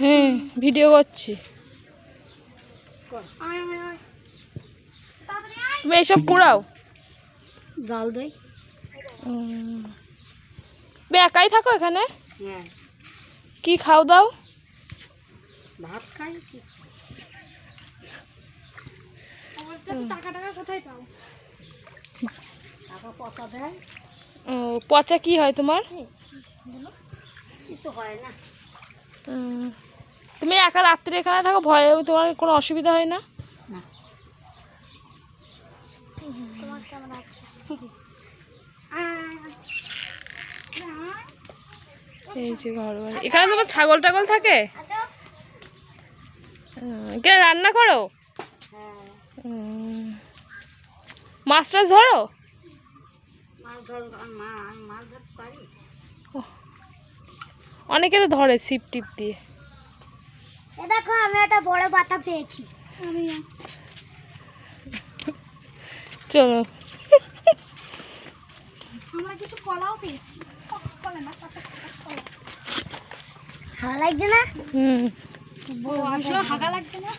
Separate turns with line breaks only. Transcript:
হুম, video করছি। তুমি এইসব কুড়াও
জাল দেই।
একাই থাকো এখানে?
হ্যাঁ।
কি খাও দাও?
ভাত খাই।
টাকা কোথায় পাও?
টাকা পচা দেয়।
ও, পচা কি হয় তোমার?
কিছু হয় না।
তুমি একা রাত্রে এখানে থাকো, ভয়ে তোমার কোনো অসুবিধা হয় না?
তোমার কেমন আছে?
এই যে ঘর বাড়ি। এখানে তোমার ছাগল টাগল থাকে? এখানে রান্না করো? মাছ টাছ ধরো?
মাছ ধরতে পারি।
অনেকে তো ধরে ছিপ টিপ দিয়ে।
দেখো আমি একটা বড় বাতা পেয়েছি।
চলো,
আমরা কিছু কলাও পেয়েছি। হাগা লাগছে না?
হুম,
হাগা লাগছে না?